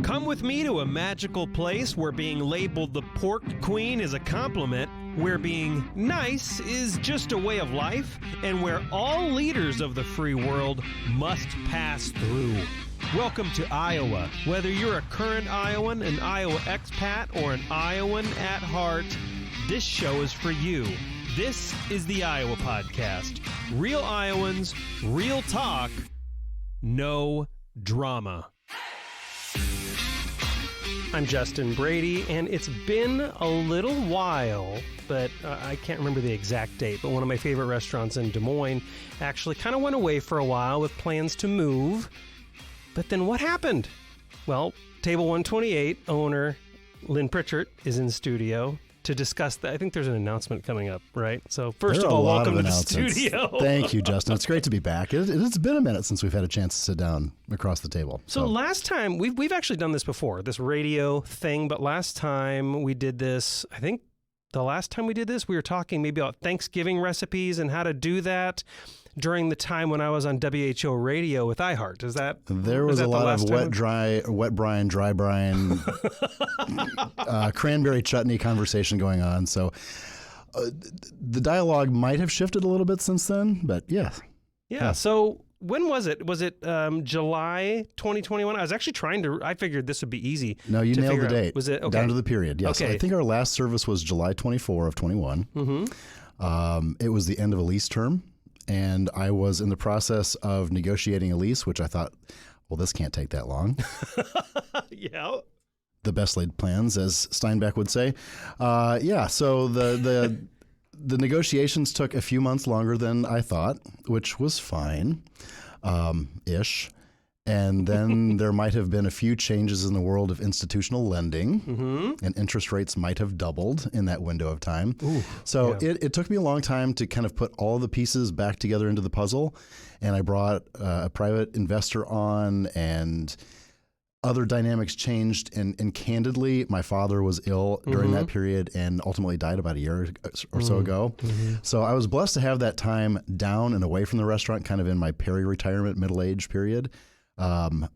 Come with me to a magical place where being labeled the pork queen is a compliment, where being nice is just a way of life, and where all leaders of the free world must pass through. Welcome to Iowa. Whether you're a current Iowan, an Iowa expat, or an Iowan at heart, this show is for you. This is the Iowa Podcast. Real Iowans, real talk, no drama. I'm Justin Brady, and it's been a little while, but I can't remember the exact date, but one of my favorite restaurants in Des Moines actually kind of went away for a while with plans to move. But then what happened? Well, Table 128 owner Lynn Pritchard is in studio to discuss that. I think there's an announcement coming up, right? So first of all, welcome to the studio. Thank you, Justin. It's great to be back. It's been a minute since we've had a chance to sit down across the table. So last time, we've actually done this before, this radio thing, but last time we did this, I think the last time we did this, we were talking maybe about Thanksgiving recipes and how to do that during the time when I was on WHO radio with iHeart. Is that There was a lot of wet brine, dry brine, cranberry chutney conversation going on. So the dialogue might have shifted a little bit since then, but yeah. Yeah. So when was it? Was it July 2021? I was actually I figured this would be easy. No, you nailed the date. Was it? Okay. Down to the period, yes. Okay. I think our last service was July 24 of 21. Mm-hmm. It was the end of a lease term. And I was in the process of negotiating a lease, which I thought, well, this can't take that long. Yeah. The best laid plans, as Steinbeck would say. So the negotiations took a few months longer than I thought, which was fine, ish. And then there might have been a few changes in the world of institutional lending, and interest rates might have doubled in that window of time. It took me a long time to kind of put all the pieces back together into the puzzle. And I brought a private investor on, and other dynamics changed. And candidly, my father was ill during that period and ultimately died about a year or so ago. So I was blessed to have that time down and away from the restaurant, kind of in my peri-retirement middle-age period.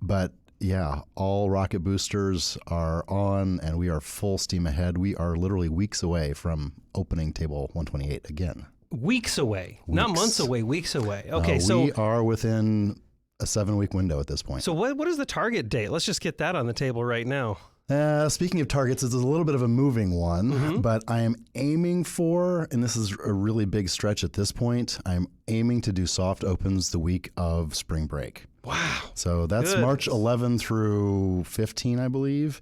But yeah, all rocket boosters are on and we are full steam ahead. We are literally weeks away from opening Table 128 again. Weeks away, not months away, weeks away. Okay, so we are within a 7-week window at this point. So what is the target date? Let's just get that on the table right now. Speaking of targets, it's a little bit of a moving one, but I am aiming for, and this is a really big stretch at this point, I'm aiming to do soft opens the week of spring break. Wow. So that's March 11 through 15, I believe.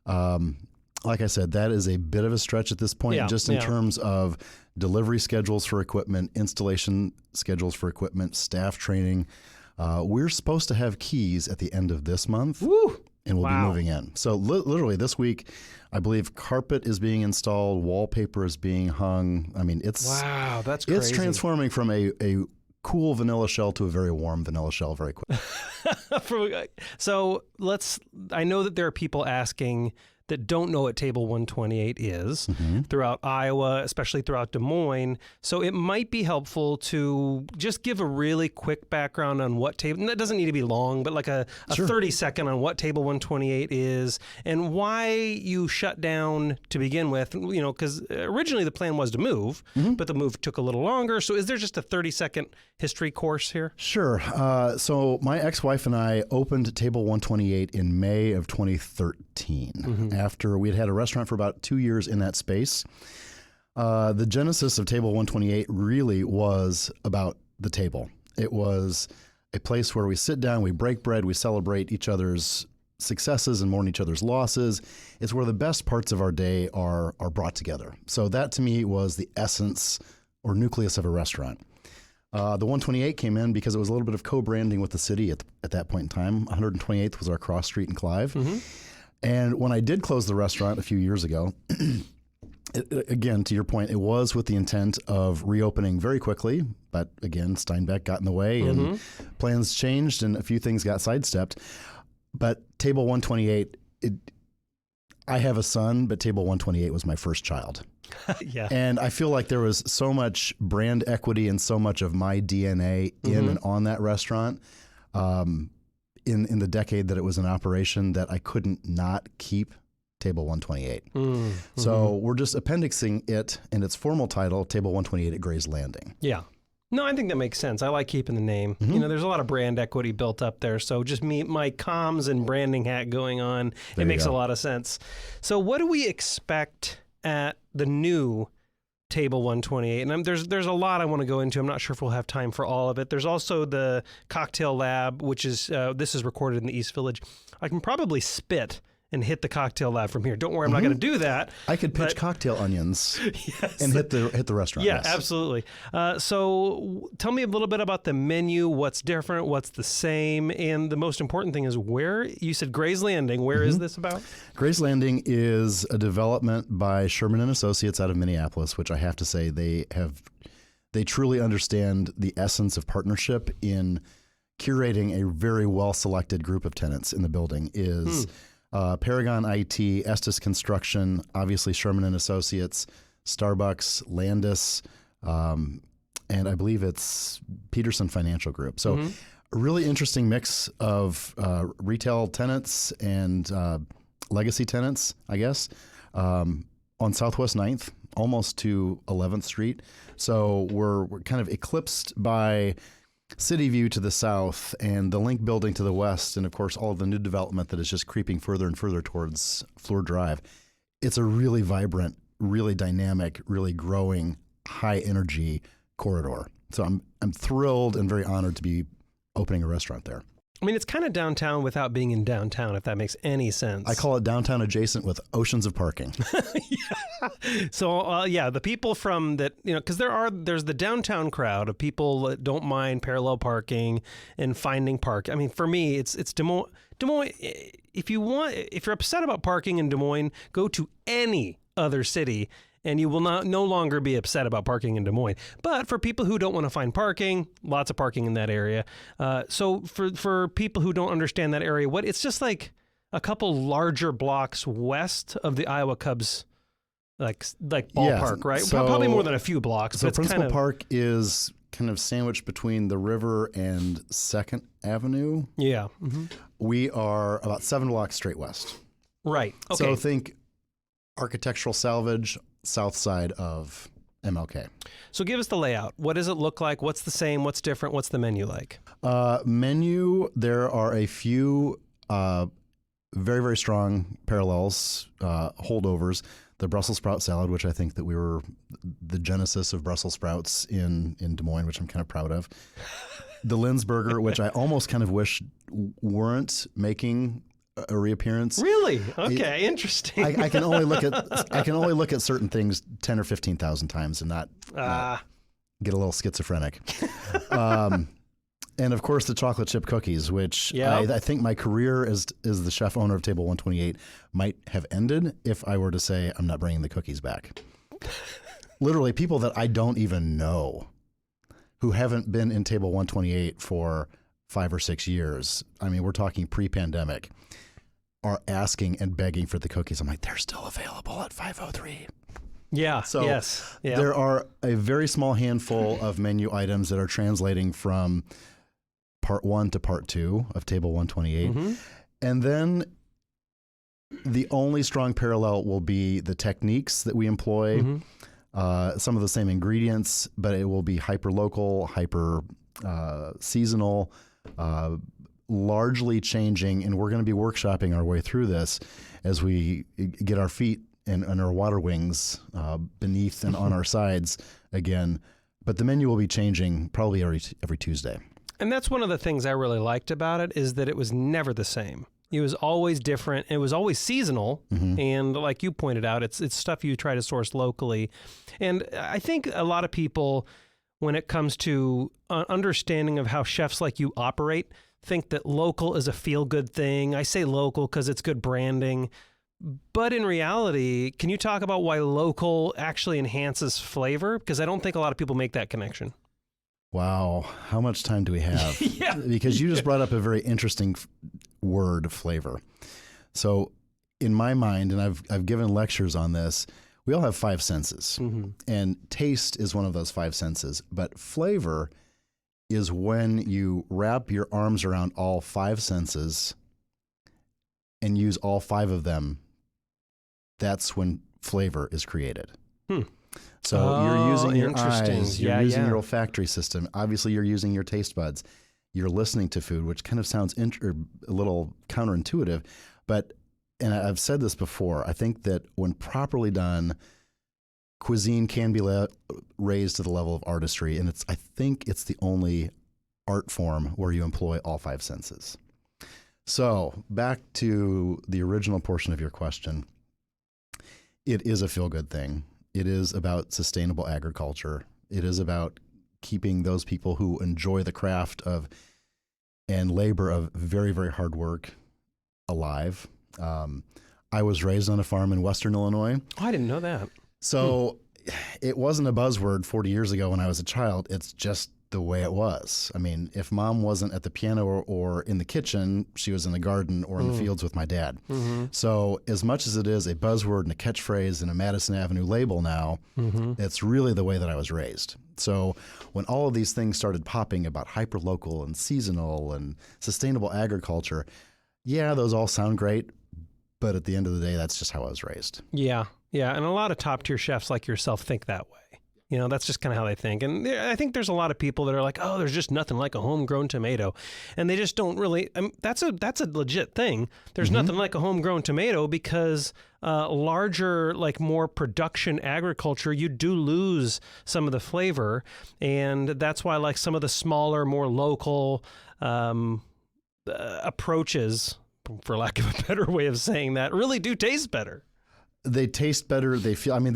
Like I said, that is a bit of a stretch at this point, in terms of delivery schedules for equipment, installation schedules for equipment, staff training. We're supposed to have keys at the end of this month. Woo! And we'll be moving in. So literally this week, I believe carpet is being installed, wallpaper is being hung. I mean, that's crazy. It's transforming from a cool vanilla shell to a very warm vanilla shell very quick. So I know that there are people asking that don't know what Table 128 is throughout Iowa, especially throughout Des Moines. So it might be helpful to just give a really quick background on what table, and that doesn't need to be long, but like a 30-second on what Table 128 is and why you shut down to begin with, because originally the plan was to move, but the move took a little longer. So is there just a 30-second history course here? Sure. So my ex-wife and I opened Table 128 in May of 2013. After we had a restaurant for about 2 years in that space. The genesis of Table 128 really was about the table. It was a place where we sit down, we break bread, we celebrate each other's successes and mourn each other's losses. It's where the best parts of our day are brought together. So that to me was the essence or nucleus of a restaurant. The 128 came in because it was a little bit of co-branding with the city at that point in time. 128th was our cross street in Clive. And when I did close the restaurant a few years ago, again, to your point, it was with the intent of reopening very quickly. But again, Steinbeck got in the way and plans changed and a few things got sidestepped. But Table 128, I have a son, but Table 128 was my first child. And I feel like there was so much brand equity and so much of my DNA in and on that restaurant. in the decade that it was in operation that I couldn't not keep Table 128. So we're just appendixing it in its formal title, Table 128 at Gray's Landing. Yeah. No, I think that makes sense. I like keeping the name. You know, there's a lot of brand equity built up there. So just my comms and branding hat going on, it makes a lot of sense. So what do we expect at the new Table 128? And there's a lot I want to go into. I'm not sure if we'll have time for all of it. There's also the cocktail lab, which is, this is recorded in the East Village. I can probably spit and hit the cocktail lab from here. Don't worry, I'm not going to do that. I could pitch cocktail onions and hit the restaurant. Yeah, absolutely. So tell me a little bit about the menu, what's different, what's the same, and the most important thing is where, you said Gray's Landing, where is this about? Gray's Landing is a development by Sherman and Associates out of Minneapolis, which I have to say they truly understand the essence of partnership in curating a very well-selected group of tenants in the building is... Paragon IT, Estes Construction, obviously Sherman and Associates, Starbucks, Landis, and I believe it's Peterson Financial Group. So a really interesting mix of retail tenants and legacy tenants, I guess, on Southwest 9th, almost to 11th Street. So we're kind of eclipsed by City View to the south and the Link Building to the west, and of course all of the new development that is just creeping further and further towards Fleur Drive. It's a really vibrant, really dynamic, really growing, high energy corridor. So I'm thrilled and very honored to be opening a restaurant there. I mean, it's kind of downtown without being in downtown, if that makes any sense. I call it downtown adjacent with oceans of parking. Yeah. So, the people from that, because there's the downtown crowd of people that don't mind parallel parking and finding park. I mean, for me, it's Des Moines. Des Moines, if you're upset about parking in Des Moines, go to any other city and you will no longer be upset about parking in Des Moines. But for people who don't want to find parking, lots of parking in that area. So for people who don't understand that area, it's just like a couple larger blocks west of the Iowa Cubs, like ballpark, right? So, probably more than a few blocks. So Principal Park is kind of sandwiched between the river and 2nd Avenue. Yeah. We are about 7 blocks straight west. Right. Okay. So think architectural salvage, south side of MLK. So give us the layout. What does it look like? What's the same? What's different? What's the menu like? Menu, there are a few very, very strong parallels, holdovers. The Brussels sprout salad, which I think that we were the genesis of Brussels sprouts in Des Moines, which I'm kind of proud of. The Lynn's burger, which I almost kind of wish weren't making a reappearance. Really? Okay, interesting. I can only look at certain things 10 or 15,000 times and not get a little schizophrenic. And of course the chocolate chip cookies, which I think my career as the chef owner of Table 128 might have ended if I were to say I'm not bringing the cookies back. Literally, people that I don't even know who haven't been in Table 128 for 5 or 6 years, I mean, we're talking pre-pandemic, are asking and begging for the cookies. I'm like, they're still available at 503. Yeah. So yes. Yeah. There are a very small handful of menu items that are translating from part 1 to part 2 of Table 128. And then the only strong parallel will be the techniques that we employ, some of the same ingredients, but it will be hyper-local, seasonal, largely changing, and we're going to be workshopping our way through this as we get our feet and our water wings beneath and on our sides again. But the menu will be changing probably every Tuesday. And that's one of the things I really liked about it, is that it was never the same. It was always different. It was always seasonal. And like you pointed out, it's stuff you try to source locally. And I think a lot of people, when it comes to understanding of how chefs like you operate, think that local is a feel-good thing. I say local because it's good branding. But in reality, can you talk about why local actually enhances flavor? Because I don't think a lot of people make that connection. Wow. How much time do we have? Because you just brought up a very interesting word, flavor. So in my mind, and I've given lectures on this, we all have 5 senses. And taste is one of those 5 senses. But flavor is when you wrap your arms around all 5 senses and use all 5 of them. That's when flavor is created. So you're using your eyes, you're using your olfactory system. Obviously, you're using your taste buds. You're listening to food, which kind of sounds a little counterintuitive. But, and I've said this before, I think that when properly done, cuisine can be raised to the level of artistry. And I think it's the only art form where you employ all 5 senses. So back to the original portion of your question. It is a feel-good thing. It is about sustainable agriculture. It is about keeping those people who enjoy the craft of and labor of very, very hard work alive. I was raised on a farm in Western Illinois. Oh, I didn't know that. So it wasn't a buzzword 40 years ago when I was a child. It's just the way it was. I mean, if mom wasn't at the piano or in the kitchen, she was in the garden or in the fields with my dad. So as much as it is a buzzword and a catchphrase and a Madison Avenue label now, it's really the way that I was raised. So when all of these things started popping about hyperlocal and seasonal and sustainable agriculture, yeah, those all sound great, but at the end of the day, that's just how I was raised. Yeah, yeah, and a lot of top-tier chefs like yourself think that way. You know, that's just kind of how they think. And I think there's a lot of people that are like, oh, there's just nothing like a homegrown tomato. And they just don't really, that's a legit thing. There's nothing like a homegrown tomato because larger, like more production agriculture, you do lose some of the flavor. And that's why like some of the smaller, more local approaches, for lack of a better way of saying that, really do taste better. They taste better. They feel, I mean,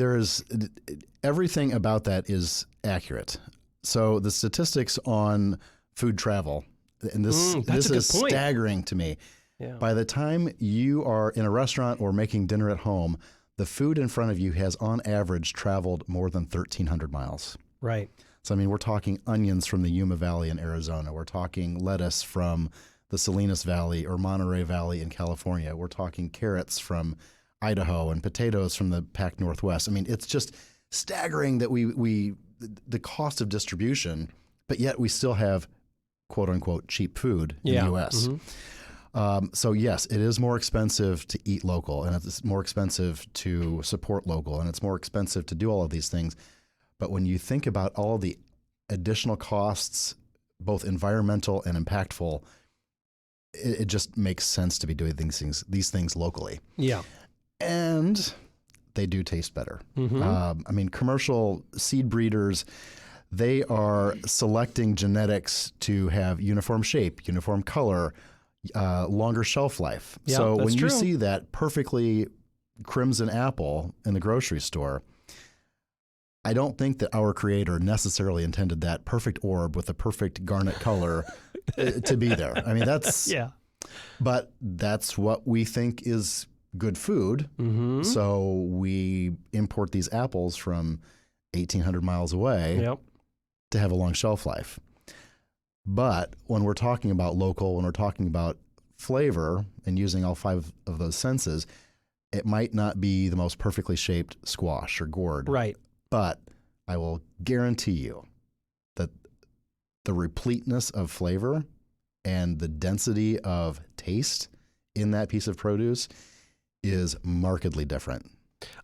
everything about that is accurate. So the statistics on food travel, and this is staggering to me. Yeah. By the time you are in a restaurant or making dinner at home, the food in front of you has on average traveled more than 1,300 miles. Right. So, I mean, we're talking onions from the Yuma Valley in Arizona. We're talking lettuce from the Salinas Valley or Monterey Valley in California. We're talking carrots from Idaho and potatoes from the Pac Northwest. I mean, it's just staggering that the cost of distribution, but yet we still have quote unquote cheap food in the U.S. So yes, it is more expensive to eat local, and it's more expensive to support local, and it's more expensive to do all of these things. But when you think about all the additional costs, both environmental and impactful, it just makes sense to be doing these things locally. Yeah. And they do taste better. I mean, commercial seed breeders, they are selecting genetics to have uniform shape, uniform color, longer shelf life. Yeah, so when you see that perfectly crimson apple in the grocery store, I don't think that our creator necessarily intended that perfect orb with the perfect garnet color to be there. I mean, that's, but that's what we think is good food. So we import these apples from 1,800 miles away to have a long shelf life. But when we're talking about local, when we're talking about flavor and using all 5 of those senses, it might not be the most perfectly shaped squash or gourd. Right. But I will guarantee you that the repleteness of flavor and the density of taste in that piece of produce is markedly different.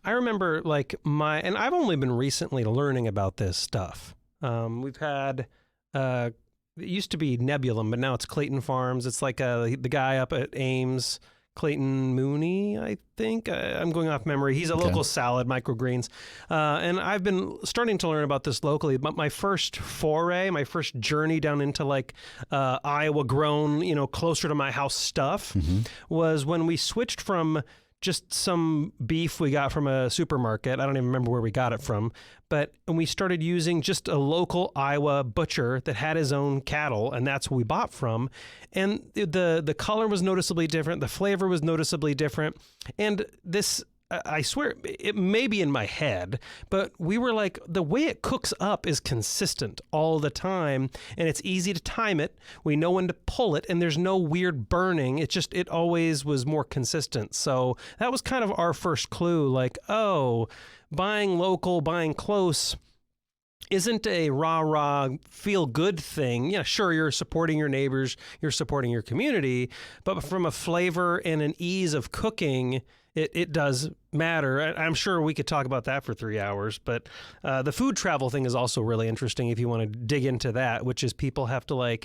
I remember and I've only been recently learning about this stuff. We've had, it used to be Nebulum, but now it's Clayton Farms. It's like the guy up at Ames, Clayton Mooney, I think. I'm going off memory. He's a local salad, microgreens. And I've been starting to learn about this locally. But my first foray, my first journey down into Iowa grown, closer to my house stuff was when we switched from just some beef we got from a supermarket. I don't even remember where we got it from. But we started using just a local Iowa butcher that had his own cattle, and that's what we bought from. And the color was noticeably different. The flavor was noticeably different. And this, I swear, it may be in my head, but we were like, the way it cooks up is consistent all the time, and it's easy to time it. We know when to pull it, and there's no weird burning. It always was more consistent. So that was kind of our first clue, buying local, buying close isn't a rah-rah feel-good thing. Yeah, sure, you're supporting your neighbors, you're supporting your community, but from a flavor and an ease of cooking, it does matter. I'm sure we could talk about that for 3 hours, but the food travel thing is also really interesting if you want to dig into that, which is people have to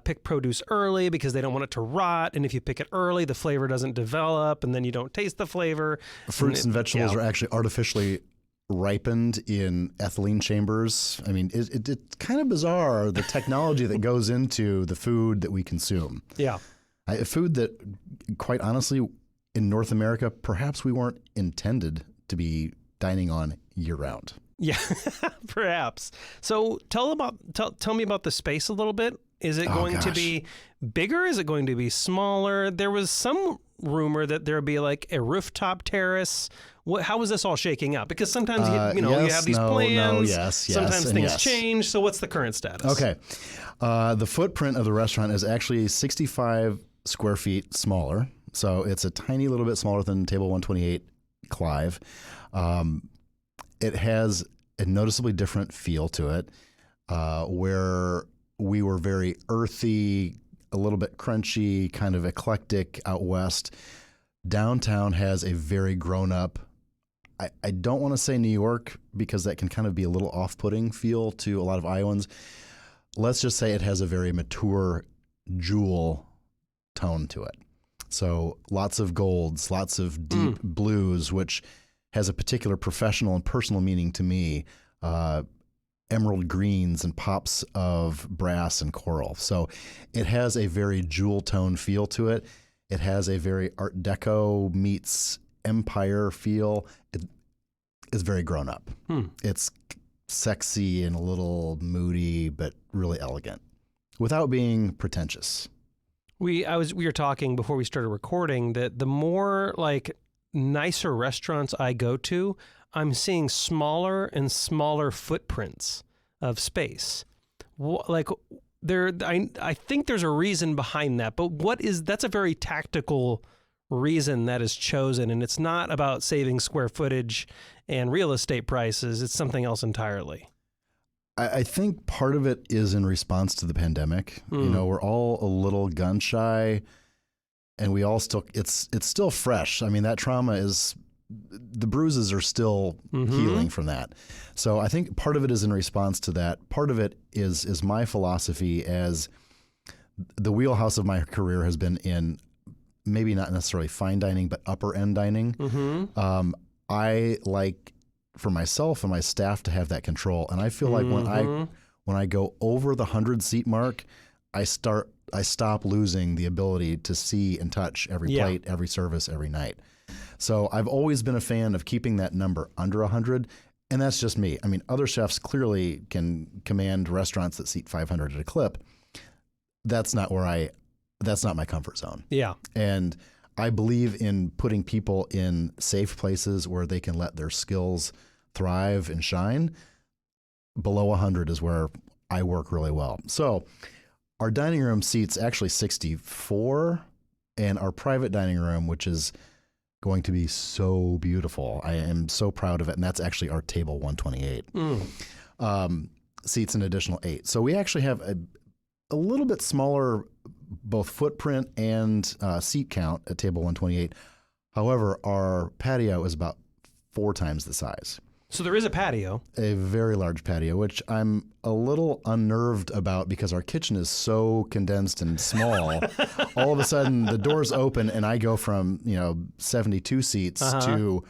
pick produce early because they don't want it to rot, and if you pick it early, the flavor doesn't develop, and then you don't taste the flavor. Fruits and vegetables are actually artificially ripened in ethylene chambers. I mean, it's kind of bizarre, the technology that goes into the food that we consume. Yeah. Food that, quite honestly, in North America, perhaps we weren't intended to be dining on year-round. Yeah, perhaps. So tell me about the space a little bit. Is it going to be bigger? Is it going to be smaller? There was some rumor that there would be a rooftop terrace. How is this all shaking out? Because sometimes you have these plans. Sometimes things change. So what's the current status? Okay, the footprint of the restaurant is actually 65 square feet smaller. So it's a tiny little bit smaller than Table 128 Clive. It has a noticeably different feel to it, where we were very earthy, a little bit crunchy, kind of eclectic out west. Downtown has a very grown-up, I don't want to say New York because that can kind of be a little off-putting feel to a lot of Iowans. Let's just say it has a very mature jewel tone to it. So lots of golds, lots of deep blues, which has a particular professional and personal meaning to me. Emerald greens and pops of brass and coral. So it has a very jewel tone feel to it. It has a very Art Deco meets Empire feel. It is very grown up. It's sexy and a little moody, but really elegant without being pretentious. We were talking before we started recording that the more nicer restaurants I go to, I'm seeing smaller and smaller footprints of space. I think there's a reason behind that, but that's a very tactical reason that is chosen, and it's not about saving square footage and real estate prices. It's something else entirely. I think part of it is in response to the pandemic. We're all a little gun shy, and we all it's still fresh. I mean, that trauma the bruises are still healing from that. So I think part of it is in response to that. Part of it is my philosophy, as the wheelhouse of my career has been in maybe not necessarily fine dining, but upper end dining. I like for myself and my staff to have that control. And I feel like when I go over the 100-seat mark, I stop losing the ability to see and touch every plate, every service, every night. So I've always been a fan of keeping that number under 100, and that's just me. I mean, other chefs clearly can command restaurants that seat 500 at a clip. That's not my comfort zone. Yeah. And I believe in putting people in safe places where they can let their skills thrive and shine. Below 100 is where I work really well. So our dining room seats actually 64, and our private dining room, which is going to be so beautiful. I am so proud of it, and that's actually our Table 128. Seats an additional 8. So we actually have a little bit smaller both footprint and seat count at Table 128. However, our patio is about 4 times the size. So there is a patio. A very large patio, which I'm a little unnerved about because our kitchen is so condensed and small. All of a sudden, the doors open and I go from 72 seats to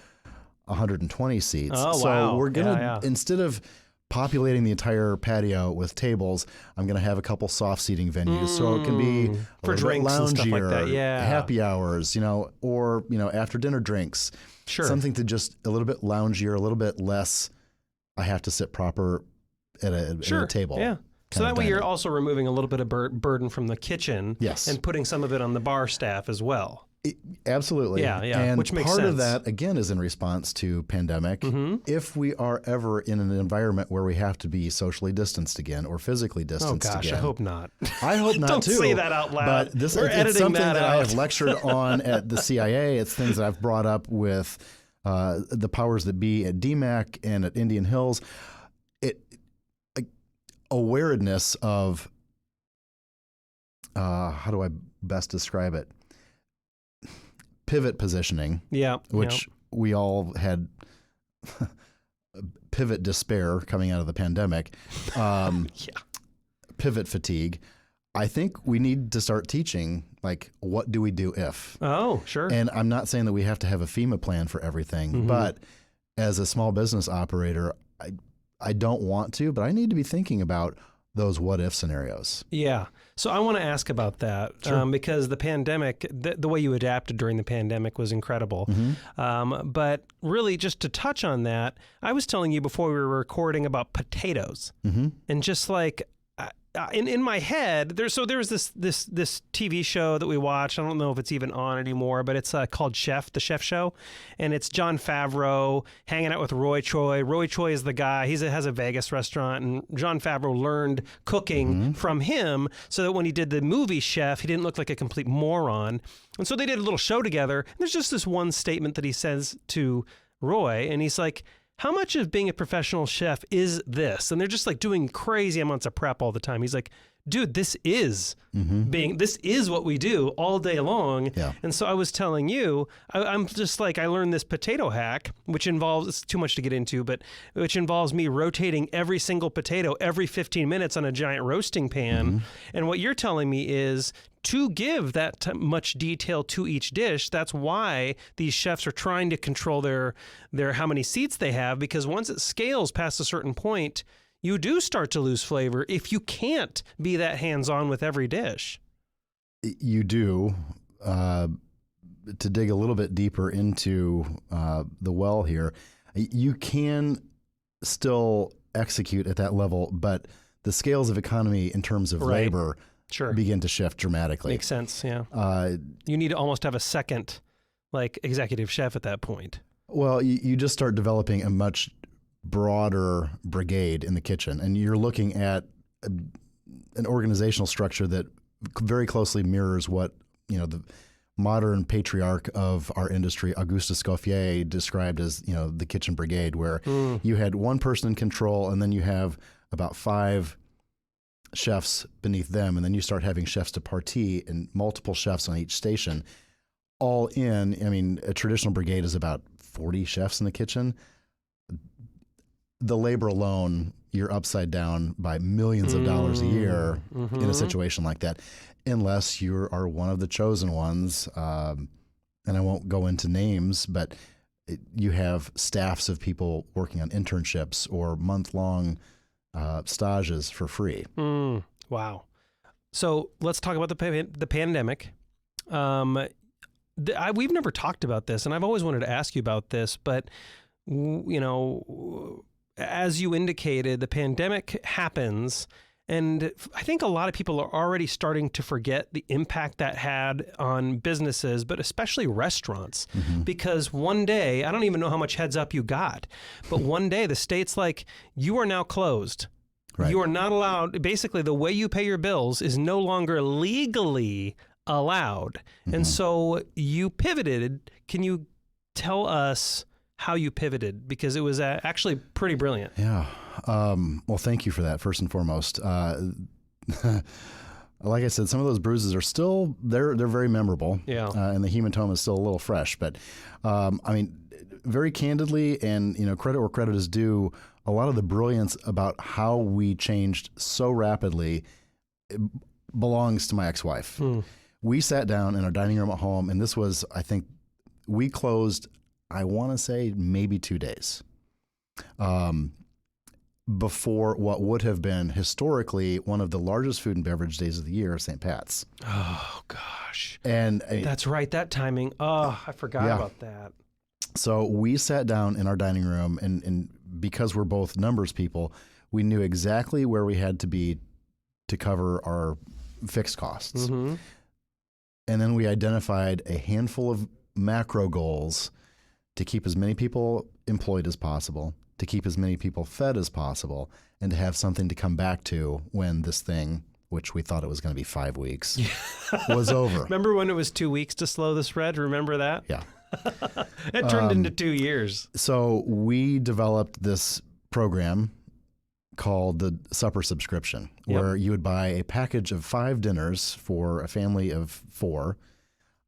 120 seats. Oh, so wow. we're gonna instead of populating the entire patio with tables, I'm going to have a couple soft seating venues, so it can be for drinks loungier, and stuff like that. Yeah, happy hours, or after dinner drinks. Sure, something to just a little bit loungier, a little bit less. I have to sit proper at a table. Yeah. So that way you're also removing a little bit of burden from the kitchen. Yes. And putting some of it on the bar staff as well. Absolutely. Yeah. And which makes part sense. of that, again, is in response to pandemic. If we are ever in an environment where we have to be socially distanced again or physically distanced again. Oh, gosh, I hope not. I hope not, too. Don't say that out loud. But it's something that I have lectured on at the CIA. It's things that I've brought up with the powers that be at DMAC and at Indian Hills. awareness of, how do I best describe it? Pivot positioning. Yeah. Which we all had pivot despair coming out of the pandemic. Pivot fatigue. I think we need to start teaching, like, what do we do if? Oh, sure. And I'm not saying that we have to have a FEMA plan for everything, but as a small business operator, I don't want to, but I need to be thinking about those what if scenarios. Yeah. So I want to ask about that because the pandemic, the way you adapted during the pandemic was incredible. But really, just to touch on that, I was telling you before we were recording about potatoes, and just like in my head, there was this TV show that we watched. I don't know if it's even on anymore, but it's called Chef, the Chef Show, and it's Jon Favreau hanging out with Roy Choi. Roy Choi is the guy. He has a Vegas restaurant, and Jon Favreau learned cooking from him, so that when he did the movie Chef, he didn't look like a complete moron. And so they did a little show together. And there's just this one statement that he says to Roy, and he's like, how much of being a professional chef is this? And they're just like doing crazy amounts of prep all the time. He's like, dude, this is this is what we do all day long. Yeah. And so I was telling you, I'm just like, I learned this potato hack, which involves, it's too much to get into, but which involves me rotating every single potato every 15 minutes on a giant roasting pan. And what you're telling me is to give that much detail to each dish. That's why these chefs are trying to control their how many seats they have, because once it scales past a certain point, you do start to lose flavor if you can't be that hands-on with every dish. You do. To dig a little bit deeper into the well here, you can still execute at that level, but the scales of economy in terms of labor begin to shift dramatically. Makes sense, yeah. You need to almost have a second like executive chef at that point. Well, you just start developing a much broader brigade in the kitchen, and you're looking at an organizational structure that very closely mirrors what, the modern patriarch of our industry, Auguste Escoffier, described as, the kitchen brigade, where you had one person in control, and then you have about 5 chefs beneath them, and then you start having chefs de partie and multiple chefs on each station. All in, I mean, a traditional brigade is about 40 chefs in the kitchen. The labor alone, you're upside down by millions of dollars a year in a situation like that, unless you are one of the chosen ones. And I won't go into names, but you have staffs of people working on internships or month-long stages for free. Wow. So let's talk about the pandemic. We've never talked about this, and I've always wanted to ask you about this, but as you indicated, the pandemic happens, and I think a lot of people are already starting to forget the impact that had on businesses, but especially restaurants, because one day, I don't even know how much heads up you got, but one day the state's like, you are now closed. Right. You are not allowed, basically the way you pay your bills is no longer legally allowed. And so you pivoted. Can you tell us how you pivoted? Because it was actually pretty brilliant. Yeah. Well, thank you for that, first and foremost. Like I said, some of those bruises are still, they're very memorable. Yeah. And the hematoma is still a little fresh. But, I mean, very candidly, and, credit where credit is due, a lot of the brilliance about how we changed so rapidly belongs to my ex-wife. We sat down in our dining room at home, and this was, I think, we closed, I want to say, maybe 2 days before what would have been historically one of the largest food and beverage days of the year, St. Pat's. Oh, gosh. And that's right, that timing. Oh, I forgot about that. So we sat down in our dining room, and because we're both numbers people, we knew exactly where we had to be to cover our fixed costs. And then we identified a handful of macro goals to keep as many people employed as possible, to keep as many people fed as possible, and to have something to come back to when this thing, which we thought it was going to be 5 weeks, was over. Remember when it was 2 weeks to slow the spread? Remember that? Yeah. It turned into 2 years. So we developed this program called the supper subscription, where you would buy a package of 5 dinners for a family of 4.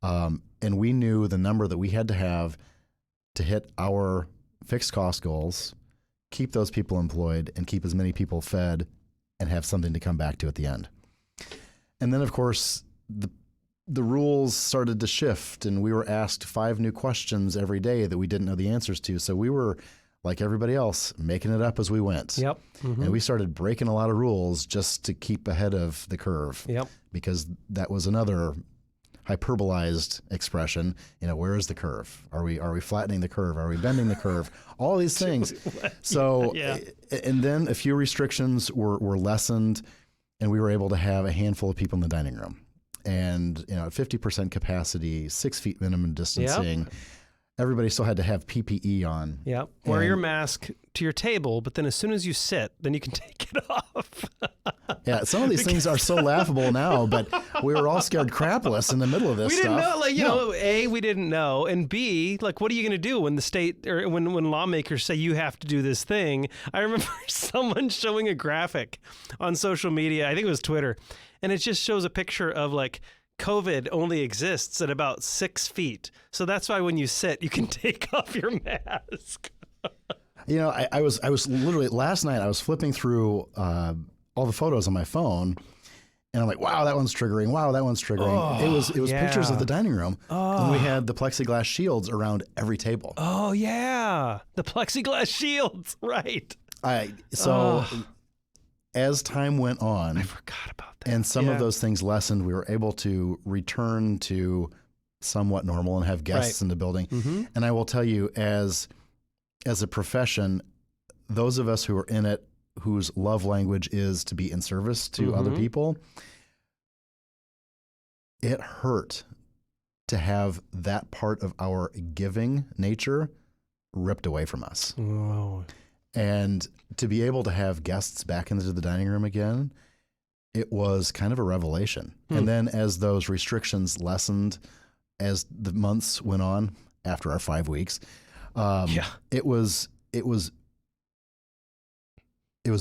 And we knew the number that we had to have to hit our fixed cost goals, keep those people employed, and keep as many people fed and have something to come back to at the end. And then, of course, the rules started to shift, and we were asked 5 new questions every day that we didn't know the answers to. So we were, like everybody else, making it up as we went. Yep. Mm-hmm. And we started breaking a lot of rules just to keep ahead of the curve. Yep. Because that was another hyperbolized expression. Where is the curve? Are we flattening the curve? Are we bending the curve? All these things. So, and then a few restrictions were lessened, and we were able to have a handful of people in the dining room. And 50% capacity, 6 feet minimum distancing. Yep. Everybody still had to have PPE on. Yeah. Wear your mask to your table, but then as soon as you sit, then you can take it off. Yeah, some of these things are so laughable now, but we were all scared crapless in the middle of this stuff. We didn't know, A, we didn't know, and B, what are you going to do when the state or when lawmakers say you have to do this thing? I remember someone showing a graphic on social media, I think it was Twitter, and it just shows a picture of COVID only exists at about 6 feet. So that's why when you sit, you can take off your mask. I was literally, last night I was flipping through all the photos on my phone, and I'm like, wow, that one's triggering. Wow, that one's triggering. Oh, it was pictures of the dining room, and we had the plexiglass shields around every table. Oh, yeah. The plexiglass shields, right. As time went on, I forgot about that. And some of those things lessened. We were able to return to somewhat normal and have guests in the building. Mm-hmm. And I will tell you, as a profession, those of us who are in it, whose love language is to be in service to other people, it hurt to have that part of our giving nature ripped away from us. Oh. And to be able to have guests back into the dining room again, it was kind of a revelation. And then as those restrictions lessened, as the months went on after our 5 weeks, it was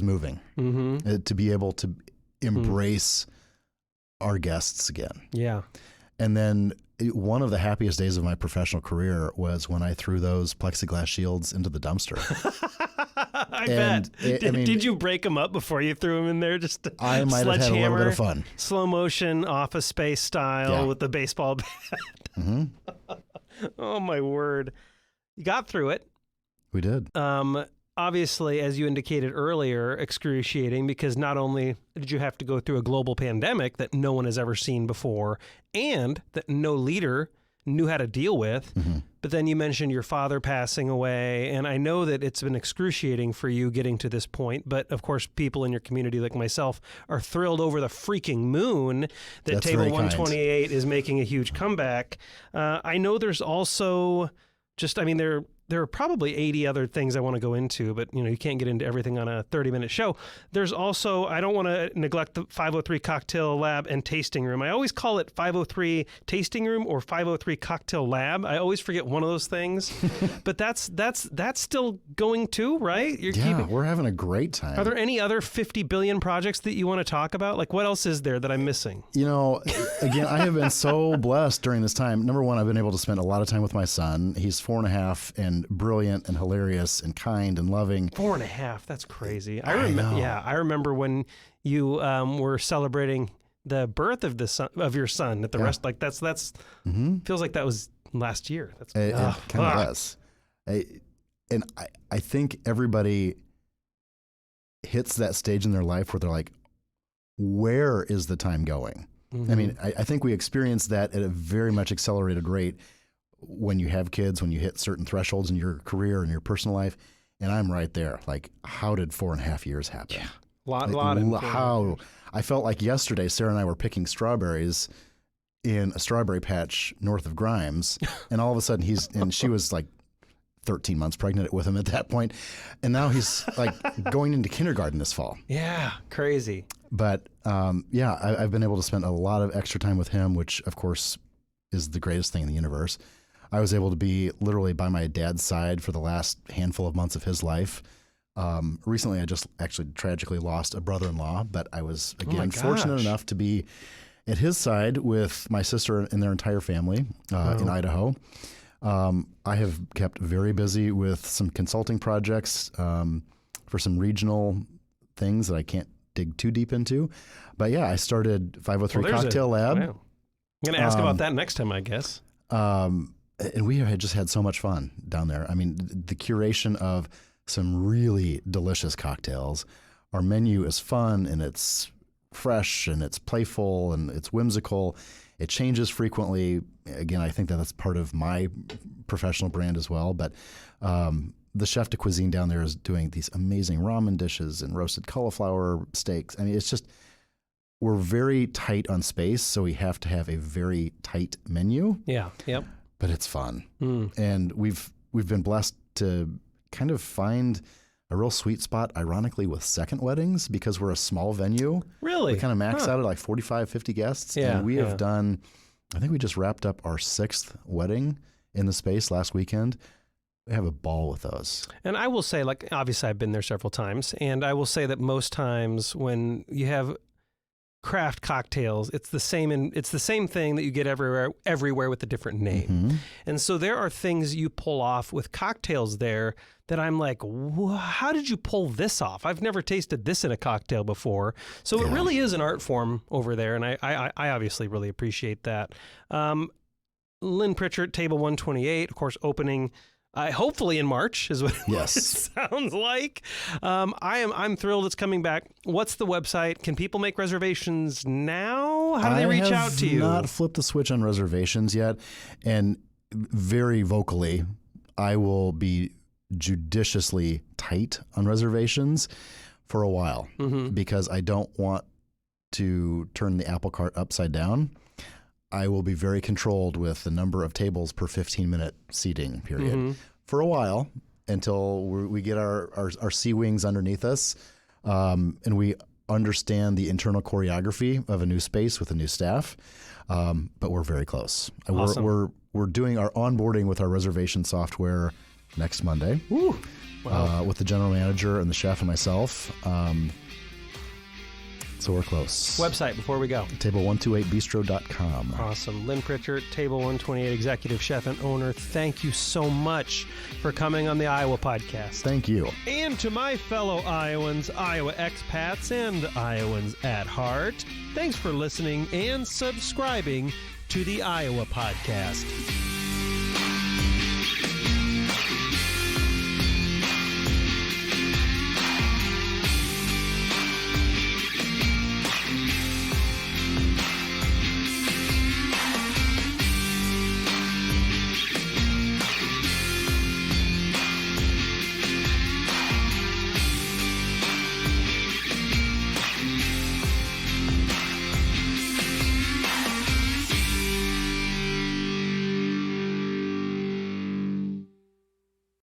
moving to be able to embrace our guests again. Yeah. And then one of the happiest days of my professional career was when I threw those plexiglass shields into the dumpster. I bet. Did you break them up before you threw them in there? Just I might have had a little bit of fun. Slow motion, Office Space style with the baseball bat. Mm-hmm. Oh, my word. You got through it. We did. Obviously, as you indicated earlier, excruciating, because not only did you have to go through a global pandemic that no one has ever seen before and that no leader knew how to deal with, but then you mentioned your father passing away, and I know that it's been excruciating for you getting to this point, but of course people in your community like myself are thrilled over the freaking moon that Table 128 is making a huge comeback. I know there's also there are probably 80 other things I want to go into, but you can't get into everything on a 30-minute show. There's also, I don't want to neglect the 503 Cocktail Lab and Tasting Room. I always call it 503 Tasting Room or 503 Cocktail Lab. I always forget one of those things, but that's still going too, right? We're having a great time. Are there any other 50 billion projects that you want to talk about? What else is there that I'm missing? Again, I have been so blessed during this time. Number one, I've been able to spend a lot of time with my son. He's 4.5 and brilliant and hilarious and kind and loving. 4.5, that's crazy. I remember when you were celebrating the birth of your son at the rest. That's feels like that was last year. That's it kind of does. I think everybody hits that stage in their life where they're like, where is the time going? I mean, I think we experience that at a very much accelerated rate when you have kids, when you hit certain thresholds in your career and your personal life. And I'm right there. How did 4.5 years happen? Yeah. How I felt like yesterday, Sarah and I were picking strawberries in a strawberry patch north of Grimes. And all of a sudden she was 13 months pregnant with him at that point. And now he's going into kindergarten this fall. Yeah. Crazy. But I've been able to spend a lot of extra time with him, which of course is the greatest thing in the universe. I was able to be literally by my dad's side for the last handful of months of his life. Recently, I just actually tragically lost a brother-in-law, but I was, again, gosh. fortunate enough to be at his side with my sister and their entire family in Idaho. I have kept very busy with some consulting projects for some regional things that I can't dig too deep into. But yeah, I started 503 Cocktail Lab. Wow. I'm going to ask about that next time, I guess. And we had just had so much fun down there. I mean, the curation of some really delicious cocktails. Our menu is fun and it's fresh and it's playful and it's whimsical. It changes frequently. Again, I think that that's part of my professional brand as well. But the chef de cuisine down there is doing these amazing ramen dishes and roasted cauliflower steaks. I mean, it's just, we're very tight on space, so we have to have a very tight menu. Yeah, yep. But it's fun. And we've been blessed to kind of find a real sweet spot, ironically, with second weddings because we're a small venue. Really? We kind of max out at like 45, 50 guests. Yeah, and we have done, I think we just wrapped up our 6th wedding in the space last weekend. We have a ball with those. And I will say, like, obviously I've been there several times, and I will say that most times when you have craft cocktails, it's the same thing that you get everywhere with a different name. And so there are things you pull off with cocktails there that I'm like, how did you pull this off? I've never tasted this in a cocktail before. So it really is an art form over there, and I obviously really appreciate that. Lynn Pritchard, Table 128, of course, opening hopefully in March is what it sounds like. I'm thrilled it's coming back. What's the website? Can people make reservations now? How do they reach out to you? I have not flipped the switch on reservations yet. And very vocally, I will be judiciously tight on reservations for a while because I don't want to turn the apple cart upside down. I will be very controlled with the number of tables per 15-minute seating period for a while until we get our sea wings underneath us and we understand the internal choreography of a new space with a new staff. But we're very close. Awesome. We're doing our onboarding with our reservation software next Monday with the general manager and the chef and myself. So we're close. Website before we go. Table128bistro.com. Awesome. Lynn Pritchard, Table 128 Executive Chef and Owner. Thank you so much for coming on the Iowa Podcast. Thank you. And to my fellow Iowans, Iowa expats, and Iowans at heart, thanks for listening and subscribing to the Iowa Podcast.